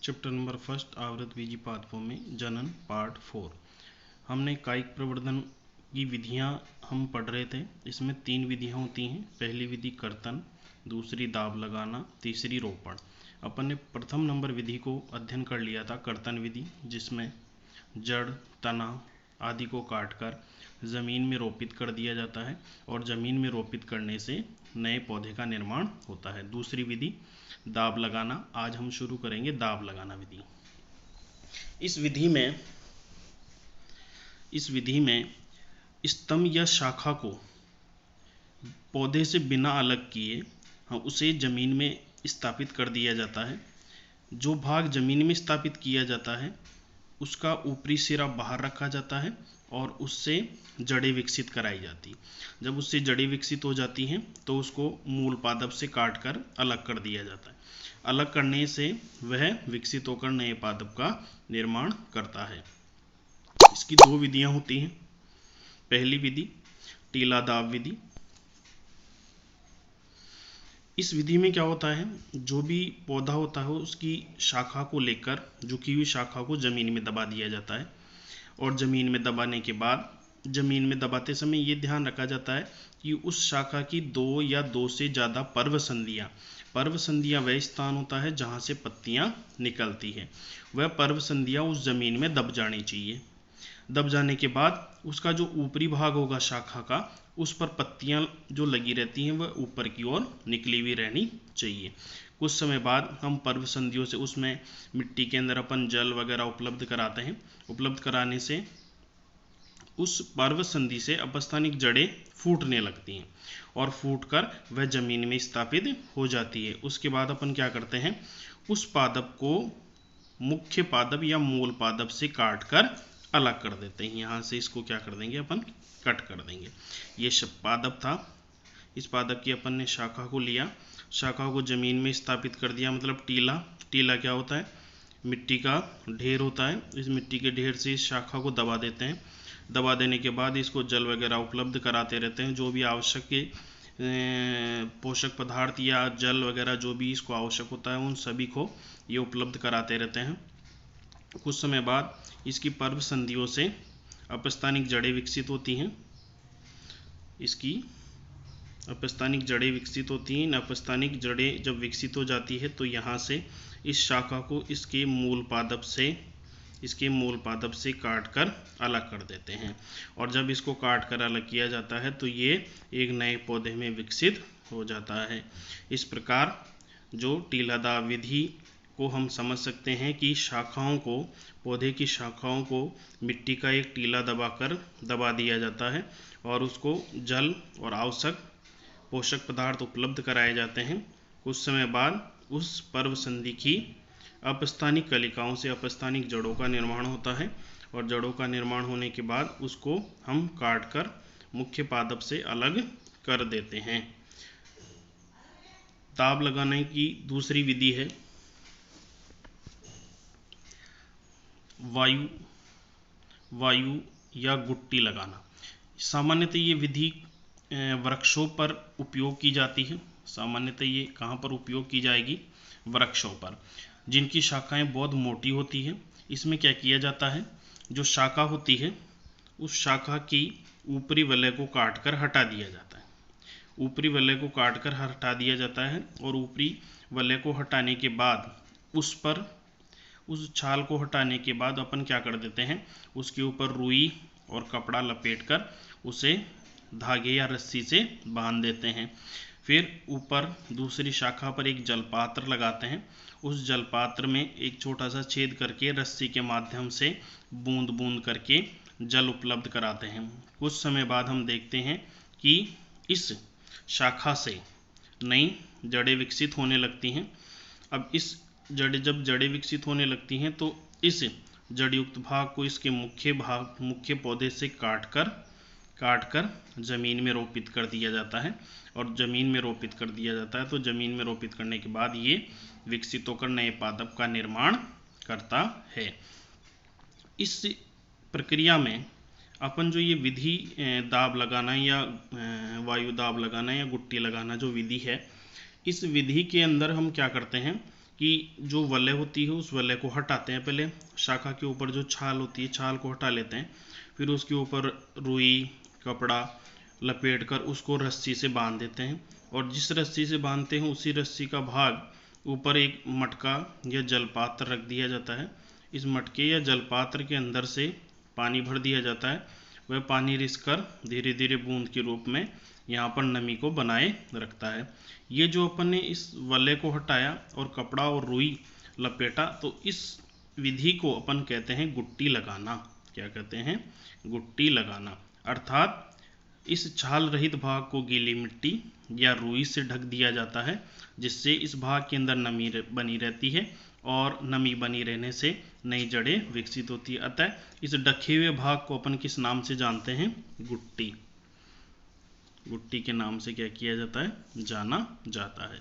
Chapter number first आवृतबीजी पादपों में जनन पार्ट 4। हमने कायिक प्रवर्धन की विधियां हम पढ़ रहे थे। इसमें 3 विधियां होती हैं। पहली विधि कर्तन, दूसरी दाब लगाना, तीसरी रोपण। अपन ने प्रथम नंबर विधि को अध्ययन कर लिया था, कर्तन विधि, जिसमें जड़, तना आदि को काटकर ज़मीन में रोपित कर दिया जाता है और ज़मीन में रोपित करने से नए पौधे का निर्माण होता है। दूसरी विधि दाब लगाना। आज हम शुरू करेंगे दाब लगाना विधि। इस विधि में स्तंभ या शाखा को पौधे से बिना अलग किए उसे जमीन में स्थापित कर दिया जाता है। जो भाग जमीन में स्थापित किया जाता है उसका ऊपरी सिरा बाहर रखा जाता है और उससे जड़ें विकसित कराई जाती। जब उससे जड़ें विकसित हो जाती हैं तो उसको मूल पादप से काटकर अलग कर दिया जाता है। अलग करने से वह विकसित होकर नए पादप का निर्माण करता है। इसकी 2 विधियां होती हैं। पहली विधि टीला दाब विधि। इस विधि में क्या होता है, जो भी पौधा होता है उसकी शाखा को लेकर झुकी हुई शाखा को ज़मीन में दबा दिया जाता है और ज़मीन में दबाने के बाद ज़मीन में दबाते समय ये ध्यान रखा जाता है कि उस शाखा की 2 या 2 से ज़्यादा पर्व संधियाँ वह स्थान होता है जहाँ से पत्तियाँ निकलती है। वह पर्व संधियाँ उस ज़मीन में दब जानी चाहिए। दब जाने के बाद उसका जो ऊपरी भाग होगा शाखा का, उस पर पत्तियां जो लगी रहती हैं वह ऊपर की ओर निकली हुई रहनी चाहिए। कुछ समय बाद हम पर्व संधियों से उसमें मिट्टी के अंदर अपन जल वगैरह उपलब्ध कराते हैं। उपलब्ध कराने से उस पर्व संधि से अपस्थानिक जड़ें फूटने लगती हैं और फूटकर वह जमीन में स्थापित हो जाती है। उसके बाद अपन क्या करते हैं, उस पादप को मुख्य पादप या मूल पादप से काट कर अलग कर देते हैं। यहाँ से इसको क्या कर देंगे, अपन कट कर देंगे। ये पादप था, इस पादप की अपन ने शाखा को लिया, शाखा को जमीन में स्थापित कर दिया, मतलब टीला क्या होता है, मिट्टी का ढेर होता है। इस मिट्टी के ढेर से इस शाखा को दबा देते हैं। दबा देने के बाद इसको जल वगैरह उपलब्ध कराते रहते हैं। जो भी आवश्यक के पोषक पदार्थ या जल वगैरह जो भी इसको आवश्यक होता है उन सभी को ये उपलब्ध कराते रहते हैं। कुछ समय बाद इसकी पर्व संधियों से अपस्थानिक जड़ें विकसित होती हैं। इसकी अपस्थानिक जड़ें विकसित होती हैं। अपस्थानिक जड़ें जब विकसित हो जाती है तो यहाँ से इस शाखा को इसके मूल पादप से काट कर अलग कर देते हैं और जब इसको काट कर अलग किया जाता है तो ये एक नए पौधे में विकसित हो जाता है। इस प्रकार जो टीलादाब विधि को हम समझ सकते हैं कि पौधे की शाखाओं को मिट्टी का एक टीला दबा दिया जाता है और उसको जल और आवश्यक पोषक पदार्थ उपलब्ध कराए जाते हैं। कुछ समय बाद उस पर्व संधि की अपस्थानिक कलिकाओं से अपस्थानिक जड़ों का निर्माण होता है और जड़ों का निर्माण होने के बाद उसको हम काट कर मुख्य पादप से अलग कर देते हैं। दाब लगाने की दूसरी विधि है वायु या गुट्टी लगाना। सामान्यतः ये विधि वृक्षों पर उपयोग की जाती है। सामान्यतः ये कहाँ पर उपयोग की जाएगी, वृक्षों पर, जिनकी शाखाएं बहुत मोटी होती हैं। इसमें क्या किया जाता है, जो शाखा होती है उस शाखा की ऊपरी वलय को काटकर हटा दिया जाता है। ऊपरी वलय को काटकर हटा दिया जाता है और ऊपरी वलय को हटाने के बाद उस छाल को हटाने के बाद अपन क्या कर देते हैं, उसके ऊपर रुई और कपड़ा लपेटकर उसे धागे या रस्सी से बांध देते हैं। फिर ऊपर दूसरी शाखा पर एक जलपात्र लगाते हैं। उस जलपात्र में एक छोटा सा छेद करके रस्सी के माध्यम से बूंद बूंद करके जल उपलब्ध कराते हैं। कुछ समय बाद हम देखते हैं कि इस शाखा से नई जड़ें विकसित होने लगती हैं। अब जब जड़ें विकसित होने लगती हैं तो इस जड़युक्त भाग को इसके मुख्य पौधे से काटकर ज़मीन में रोपित कर दिया जाता है और ज़मीन में रोपित कर दिया जाता है तो ज़मीन में रोपित करने के बाद ये विकसित होकर नए पादप का निर्माण करता है। इस प्रक्रिया में अपन जो ये विधि दाब लगाना या वायु दाब लगाना या गुट्टी लगाना जो विधि है, इस विधि के अंदर हम क्या करते हैं कि जो वलय होती है उस वलय को हटाते हैं। पहले शाखा के ऊपर जो छाल होती है, छाल को हटा लेते हैं, फिर उसके ऊपर रुई कपड़ा लपेट कर उसको रस्सी से बांध देते हैं, और जिस रस्सी से बांधते हैं उसी रस्सी का भाग ऊपर एक मटका या जलपात्र रख दिया जाता है। इस मटके या जलपात्र के अंदर से पानी भर दिया जाता है। वह पानी रिसकर धीरे धीरे बूंद के रूप में यहाँ पर नमी को बनाए रखता है। ये जो अपन ने इस वलय को हटाया और कपड़ा और रुई लपेटा, तो इस विधि को अपन कहते हैं गुट्टी लगाना। क्या कहते हैं? गुट्टी लगाना। अर्थात इस छाल रहित भाग को गीली मिट्टी या रुई से ढक दिया जाता है, जिससे इस भाग के अंदर नमी बनी रहती है, और नमी बनी रहने से नई जड़ें विकसित होती है। अतः इस ढके हुए भाग को अपन किस नाम से जानते हैं? गुट्टी। गुट्टी के नाम से क्या किया जाता है? जाना जाता है।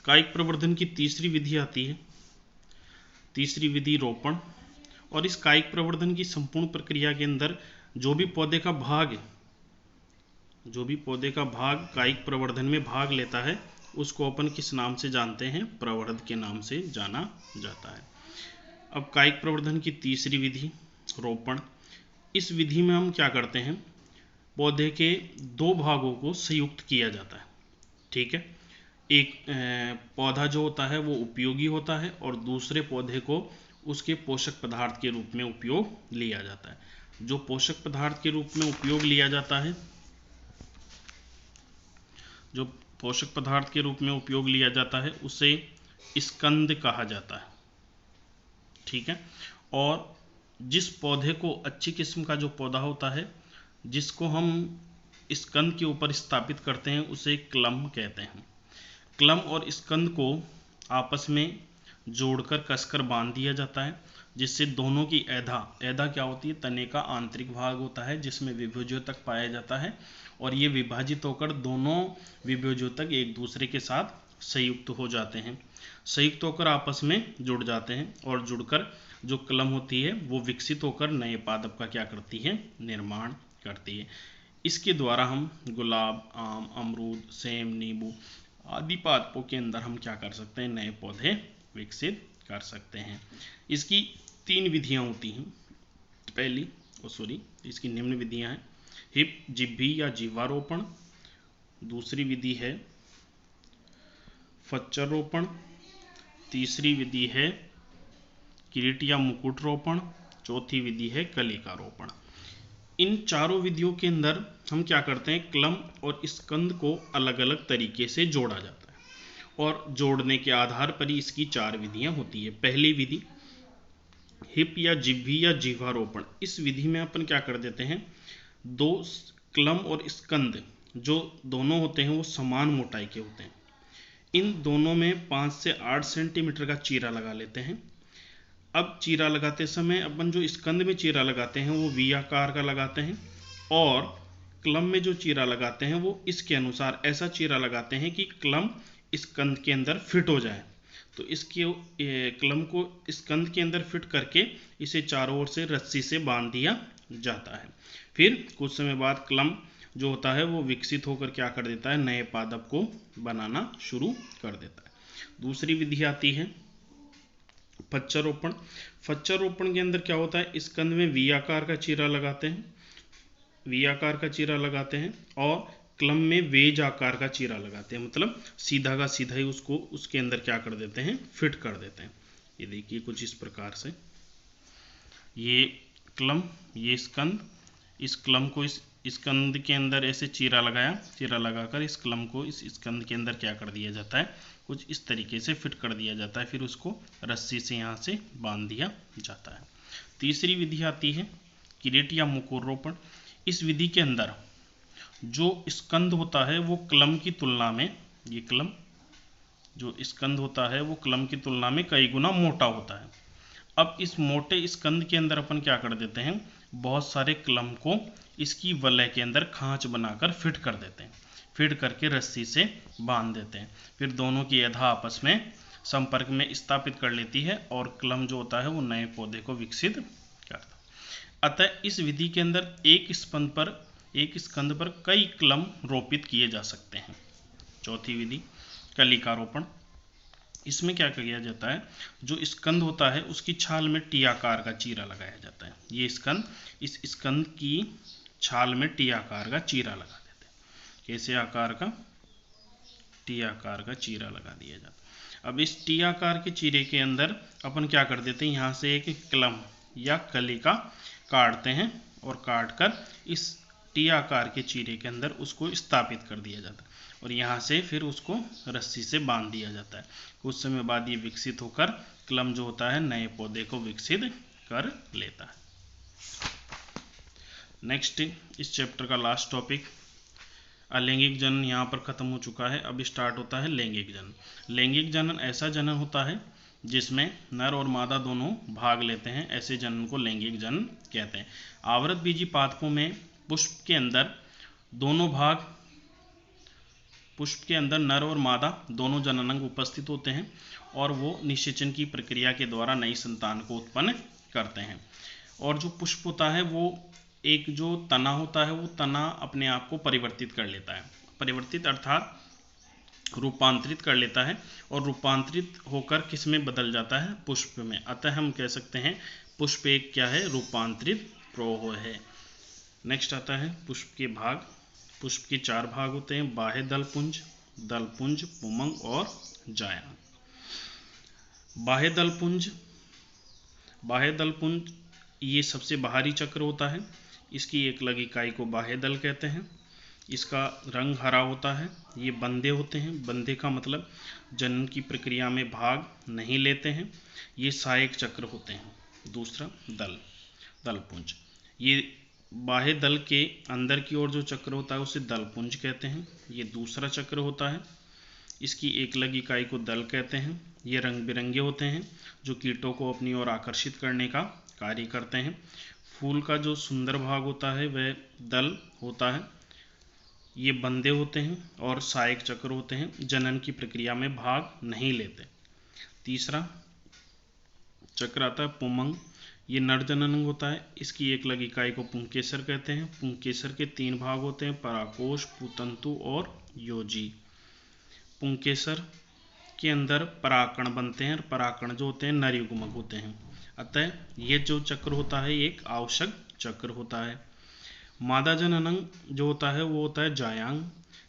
कायिक प्रवर्धन की तीसरी विधि आती है, तीसरी विधि रोपण। और इस कायिक प्रवर्धन की संपूर्ण प्रक्रिया के अंदर जो भी पौधे का भाग कायिक प्रवर्धन में भाग लेता है, उसको अपन किस नाम से जानते हैं? प्रवर्धक के नाम से जाना जाता है। अब कायिक प्रवर्धन की तीसरी विधि रोपण। इस विधि में हम क्या करते हैं? पौधे के दो भागों को संयुक्त किया जाता है। ठीक है, एक पौधा जो होता है वो उपयोगी होता है, और दूसरे पौधे को उसके पोषक पदार्थ के रूप में उपयोग लिया जाता है। जो पोषक पदार्थ के रूप में उपयोग लिया जाता है, जो पोषक पदार्थ के रूप में उपयोग लिया जाता है उसे स्कंद कहा जाता है। ठीक है, और जिस पौधे को अच्छी किस्म का जो पौधा होता है जिसको हम स्कंद के ऊपर स्थापित करते हैं उसे क्लम कहते हैं। क्लम और स्कंद को आपस में जोड़कर कसकर बांध दिया जाता है, जिससे दोनों की ऐधा क्या होती है? तने का आंतरिक भाग होता है, जिसमें विभवज्योतक पाया जाता है, और ये विभाजित होकर दोनों विभवज्योतक एक दूसरे के साथ संयुक्त हो जाते हैं, संयुक्त होकर आपस में जुड़ जाते हैं, और जुड़कर जो कलम होती है वो विकसित होकर नए पादप का क्या करती है? निर्माण करती है। इसके द्वारा हम गुलाब, आम, अमरूद, सेम, नींबू आदि पादपों के अंदर हम क्या कर सकते हैं? नए पौधे विकसित कर सकते हैं। इसकी तीन विधियां होती हैं। पहली इसकी निम्न विधियां हैं: हिप जिब्भी या जीवारोपण, दूसरी विधि है फच्चर रोपण, तीसरी विधि है किरीट या मुकुट रोपण, चौथी विधि है कलिका रोपण। इन चारों विधियों के अंदर हम क्या करते हैं? क्लम और स्कंद को अलग अलग तरीके से जोड़ा जाता है, और जोड़ने के आधार पर ही इसकी चार विधियां होती है। पहली विधि हिप या जिह्वी या जीवारोपण। इस विधि में अपन क्या कर देते हैं? दो क्लम और स्कंद जो दोनों होते हैं वो समान मोटाई के होते हैं। इन दोनों में 5 से 8 सेंटीमीटर का चीरा लगा लेते हैं। अब चीरा लगाते समय अपन जो स्कंद में चीरा लगाते हैं वो वी आकार का लगाते हैं, और क्लम में जो चीरा लगाते हैं वो इसके अनुसार ऐसा चीरा लगाते हैं कि क्लम स्कंद के अंदर फिट हो जाए। तो इसके क्लम को स्कंद के अंदर फिट करके इसे चारों ओर से रस्सी से बांध दिया जाता है। फिर कुछ समय बाद क्लम जो होता है वो विकसित होकर क्या कर देता है? नए पादप को बनाना शुरू कर देता है। दूसरी विधि आती है फच्चर रोपण। फच्चर रोपण के अंदर क्या होता है? स्कंद में वी आकार का चीरा लगाते हैं, और क्लम में वेज आकार का चीरा लगाते हैं, मतलब सीधा का सीधा ही उसको उसके अंदर क्या कर देते हैं? फिट कर देते हैं। ये देखिए कुछ इस प्रकार से, ये क्लम, ये स्कंद, इस क्लम को इस स्कंद के अंदर ऐसे चीरा लगाकर इस क्लम को इस स्कंद के अंदर क्या कर दिया जाता है? कुछ इस तरीके से फिट कर दिया जाता है, फिर उसको रस्सी से यहाँ से बांध दिया जाता है। तीसरी विधि आती है किरीट या मुकुट रोपण। इस विधि के अंदर जो स्कंद होता है वो क्लम की तुलना में, ये क्लम जो स्कंद होता है वो क्लम की तुलना में कई गुना मोटा होता है। अब इस मोटे स्कंद के अंदर अपन क्या कर देते हैं? बहुत सारे क्लम को इसकी वलय के अंदर खांच बनाकर फिट कर देते हैं, फिट करके रस्सी से बांध देते हैं। फिर दोनों की ऐधा आपस में संपर्क में स्थापित कर लेती है, और क्लम जो होता है वो नए पौधे को विकसित करता है। अतः इस विधि के अंदर एक स्कंद पर कई क्लम रोपित किए जा सकते हैं। चौथी विधि कलिका रोपण। इसमें क्या किया जाता है, जो स्कंद होता है उसकी छाल में टी आकार का चीरा लगाया जाता है। ये स्कंद, इस स्कंद की छाल में टी आकार का चीरा लगा देते हैं। कैसे आकार का, टी आकार का चीरा लगा दिया जाता है। अब इस टी आकार के चीरे के अंदर अपन क्या कर देते हैं, यहाँ से एक कलम या कलिका काटते हैं और काट कर इस टी आकार के चीरे के अंदर उसको स्थापित कर दिया जाता है और यहाँ से फिर उसको रस्सी से बांध दिया जाता है। कुछ समय बाद ये विकसित होकर कलम जो होता है नए पौधे को विकसित कर लेता है। नेक्स्ट, इस चैप्टर का लास्ट टॉपिक अलैंगिक जनन यहाँ पर खत्म हो चुका है। अब स्टार्ट होता है लैंगिक जनन। लैंगिक जनन ऐसा जनन होता है जिसमें नर और मादा दोनों भाग लेते हैं, ऐसे जनन को लैंगिक जनन कहते हैं। आवृतबीजी पादपों में पुष्प के अंदर नर और मादा दोनों जननांग उपस्थित होते हैं और वो निषेचन की प्रक्रिया के द्वारा नई संतान को उत्पन्न करते हैं। और जो पुष्प होता है वो एक जो तना होता है वो तना अपने आप को परिवर्तित कर लेता है, परिवर्तित अर्थात रूपांतरित कर लेता है और रूपांतरित होकर किस में बदल जाता है, पुष्प में। अतः हम कह सकते हैं पुष्प एक क्या है, रूपांतरित प्रोह है। नेक्स्ट आता है पुष्प के भाग। पुष्प के 4 भाग होते हैं, बाह्य दलपुंज, दलपुंज, पुमंग और जायांग। बाह्य दलपुंज ये सबसे बाहरी चक्र होता है। इसकी एक लगी इकाई को बाह्य दल कहते हैं। इसका रंग हरा होता है। ये बंधे होते हैं। बंधे का मतलब जनन की प्रक्रिया में भाग नहीं लेते हैं। ये सहायक चक्र होते हैं। दूसरा दलपुंज, ये बाह्य दल के अंदर की ओर जो चक्र होता है उसे दलपुंज कहते हैं। ये दूसरा चक्र होता है। इसकी एक लगी इकाई को दल कहते हैं। ये रंग बिरंगे होते हैं जो कीटों को अपनी ओर आकर्षित करने का कार्य करते हैं। फूल का जो सुंदर भाग होता है वह दल होता है। ये बंधे होते हैं और सहायक चक्र होते हैं, जनन की प्रक्रिया में भाग नहीं लेते। तीसरा चक्र आता है पुमंग। ये नर जननांग होता है। इसकी एक लगी इकाई को पुंकेसर कहते हैं। पुंकेसर के 3 भाग होते हैं, पराकोश, पुतंतु और योजी। पुंकेसर के अंदर पराकण बनते हैं और पराकण जो होते हैं नर युग्मक होते हैं। अतः ये जो चक्र होता है एक आवश्यक चक्र होता है। मादा जननांग जो होता है वो होता है जायांग।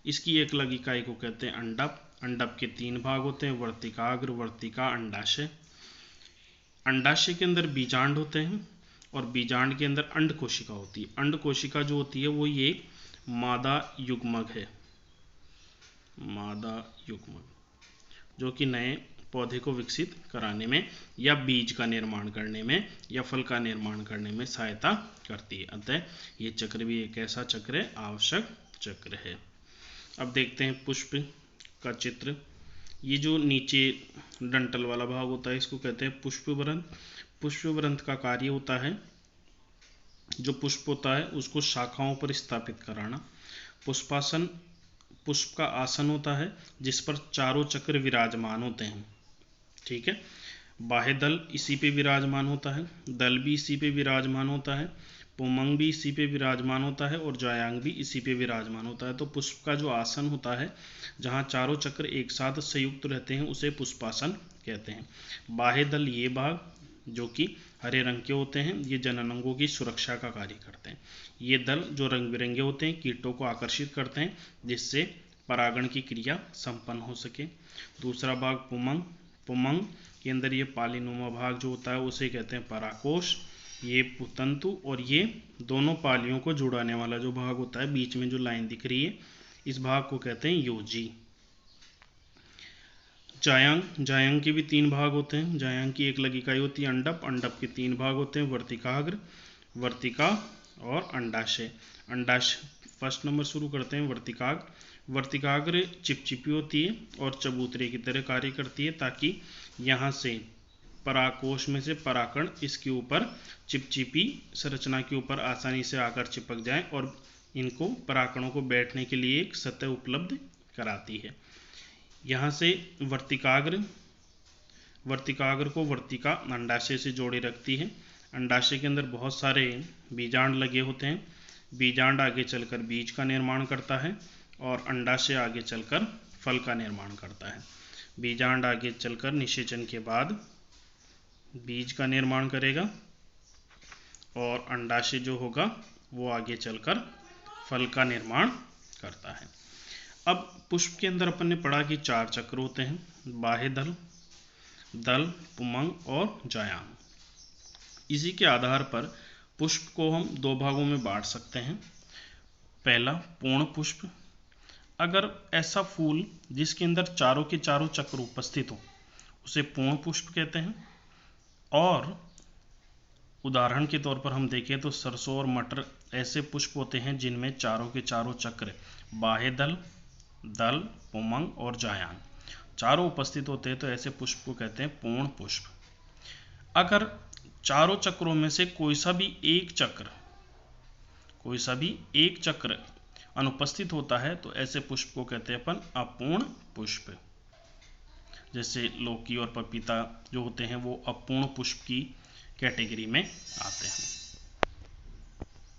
इसकी एक लगी इकाई को कहते हैं अंडप। अंडप के 3 भाग होते हैं, वर्तिकाग्र, वर्तिका, अंडाशय। अंडाशय के अंदर बीजांड होते हैं और बीजांड के अंदर अंड कोशिका होती है। अंड कोशिका जो होती है वो ये मादा युग्मक है, मादा युग्मक, जो कि नए पौधे को विकसित कराने में या बीज का निर्माण करने में या फल का निर्माण करने में सहायता करती है। अतः ये चक्र भी एक ऐसा चक्र है, आवश्यक चक्र है। अब देखते हैं पुष्प का चित्र। ये जो नीचे डंठल वाला भाग होता है इसको कहते हैं पुष्पवृंत। पुष्पवृंत का कार्य होता है जो पुष्प होता है उसको शाखाओं पर स्थापित कराना। पुष्पासन पुष्प का आसन होता है जिस पर चारों चक्र विराजमान होते हैं। ठीक है, बाह्य दल इसी पे विराजमान होता है, दल भी इसी पे विराजमान होता है, पुमंग भी इसी पे विराजमान होता है और जायांग भी इसी पे विराजमान होता है। तो पुष्प का जो आसन होता है जहाँ चारों चक्र एक साथ संयुक्त रहते हैं उसे पुष्पासन कहते हैं। बाह्य दल ये भाग जो कि हरे रंग के होते हैं ये जननांगों की सुरक्षा का कार्य करते हैं। ये दल जो रंग बिरंगे होते हैं कीटों को आकर्षित करते हैं जिससे परागण की क्रिया संपन्न हो सके। दूसरा भाग पुमंग। पुमंग के अंदर ये पालीनुमा भाग जो होता है उसे कहते हैं पराकोश। ये पुतंतु और ये दोनों पालियों को जुड़ाने वाला जो भाग होता है बीच में जो लाइन दिख रही है इस भाग को कहते हैं योजी। जायांग। जायांग के भी 3 भाग होते हैं। जायांग की एक लगी इकाई होती है अंडप। अंडप के 3 भाग होते हैं, वर्तिकाग्र, वर्तिका और अंडाशय। अंडाशय फर्स्ट नंबर शुरू करते हैं वर्तिकाग्र। वर्तिकाग्र चिपचिपी होती है और चबूतरे की तरह कार्य करती है ताकि यहाँ से पराकोश में से पराकण इसके ऊपर चिपचिपी संरचना के ऊपर आसानी से आकर चिपक जाएं और इनको पराकणों को बैठने के लिए एक सतह उपलब्ध कराती है। यहाँ से वर्तिकाग्र को वर्तिका अंडाशय से जोड़े रखती है। अंडाशय के अंदर बहुत सारे बीजांड लगे होते हैं। बीजांड आगे चलकर बीज का निर्माण करता है और अंडाशय आगे चलकर फल का निर्माण करता है। बीजांड आगे चलकर निषेचन के बाद बीज का निर्माण करेगा और अंडाशय जो होगा वो आगे चलकर फल का निर्माण करता है। अब पुष्प के अंदर अपन ने पढ़ा कि 4 चक्र होते हैं, बाह्य दल, दल, पुंमंग और जायान। इसी के आधार पर पुष्प को हम 2 भागों में बांट सकते हैं। पहला पूर्ण पुष्प, अगर ऐसा फूल जिसके अंदर चारों के चारों चक्र उपस्थित हो उसे पूर्ण पुष्प कहते हैं। और उदाहरण के तौर पर हम देखें तो सरसों और मटर ऐसे पुष्प होते हैं जिनमें चारों के चारों चक्र बाह्य दल, दल, पुंमंग और जायान चारों उपस्थित होते हैं, तो ऐसे पुष्प को कहते हैं पूर्ण पुष्प। अगर चारों चक्रों में से कोई सा भी एक चक्र अनुपस्थित होता है तो ऐसे पुष्प को कहते हैं अपन अपूर्ण पुष्प। जैसे लौकी और पपीता जो होते हैं वो अपूर्ण पुष्प की कैटेगरी में आते हैं।